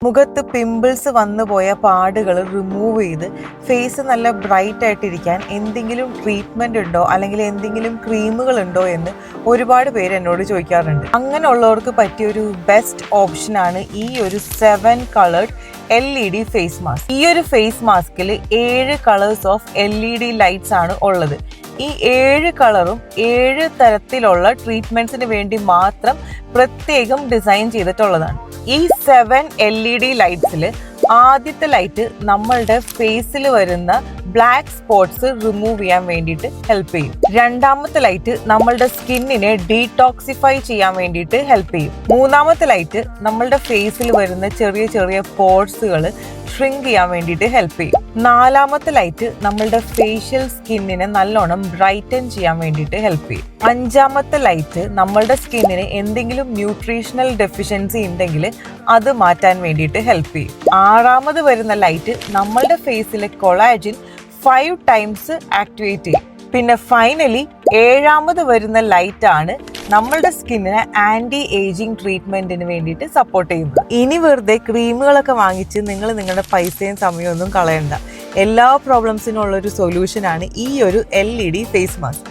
മുഖത്ത് പിമ്പിൾസ് വന്നു പോയ പാടുകൾ റിമൂവ് ചെയ്ത് ഫേസ് നല്ല ബ്രൈറ്റ് ആയിട്ടിരിക്കാൻ എന്തെങ്കിലും ട്രീറ്റ്മെന്റ് ഉണ്ടോ അല്ലെങ്കിൽ എന്തെങ്കിലും ക്രീമുകൾ ഉണ്ടോ എന്ന് ഒരുപാട് പേര് എന്നോട് ചോദിക്കാറുണ്ട്. അങ്ങനെയുള്ളവർക്ക് പറ്റിയൊരു ബെസ്റ്റ് ഓപ്ഷനാണ് ഈ ഒരു 7 കളേർഡ് LED ഫേസ് മാസ്ക്. ഈ ഒരു ഫേസ് മാസ്കിൽ 7 കളേഴ്സ് ഓഫ് LED ലൈറ്റ്സ് ആണ് ഉള്ളത്. ഈ 7 കളറും 7 തരത്തിലുള്ള ട്രീറ്റ്മെന്റ്സിന് വേണ്ടി മാത്രം പ്രത്യേകം ഡിസൈൻ ചെയ്തിട്ടുള്ളതാണ്. ഈ 7 LED ലൈറ്റ്സിൽ ആദ്യത്തെ ലൈറ്റ് നമ്മളുടെ ഫേസിൽ വരുന്ന ബ്ലാക്ക് സ്പോട്ട്സ് റിമൂവ് ചെയ്യാൻ വേണ്ടിയിട്ട് ഹെൽപ്പ് ചെയ്യും. രണ്ടാമത്തെ ലൈറ്റ് നമ്മളുടെ സ്കിന്നിനെ ഡീടോക്സിഫൈ ചെയ്യാൻ വേണ്ടിയിട്ട് ഹെൽപ്പ് ചെയ്യും. മൂന്നാമത്തെ ലൈറ്റ് നമ്മളുടെ ഫേസിൽ വരുന്ന ചെറിയ ചെറിയ പോർസുകൾ ഷ്രിങ്ക് ചെയ്യാൻ വേണ്ടിയിട്ട് ഹെൽപ്പ് ചെയ്യും. നാലാമത്തെ ലൈറ്റ് നമ്മളുടെ ഫേഷ്യൽ സ്കിന്നിനെ നല്ലോണം ബ്രൈറ്റൻ ചെയ്യാൻ വേണ്ടിയിട്ട് ഹെൽപ്പ് ചെയ്യും. അഞ്ചാമത്തെ ലൈറ്റ് നമ്മളുടെ സ്കിന്നിന് എന്തെങ്കിലും ന്യൂട്രീഷണൽ ഡെഫിഷ്യൻസി ഉണ്ടെങ്കിൽ അത് മാറ്റാൻ വേണ്ടിയിട്ട് ഹെൽപ്പ് ചെയ്യും. ആറാമത് വരുന്ന ലൈറ്റ് നമ്മളുടെ ഫേസിലെ കൊളാജിൻ 5 ടൈംസ് ആക്ടിവേറ്റ് ചെയ്യും. പിന്നെ ഫൈനലി ഏഴാമത് വരുന്ന ലൈറ്റ് ആണ് നമ്മളുടെ സ്കിന്നിനെ ആന്റി ഏജിങ് ട്രീറ്റ്മെന്റിന് വേണ്ടിയിട്ട് സപ്പോർട്ട് ചെയ്യുന്നത്. ഇനി വെറുതെ ക്രീമുകളൊക്കെ വാങ്ങിച്ച് നിങ്ങൾ നിങ്ങളുടെ പൈസയും സമയവും ഒന്നും കളയണ്ട. എല്ലാ പ്രോബ്ലംസിനും ഉള്ളൊരു സൊല്യൂഷനാണ് ഈ ഒരു LED ഫേസ് മാസ്ക്.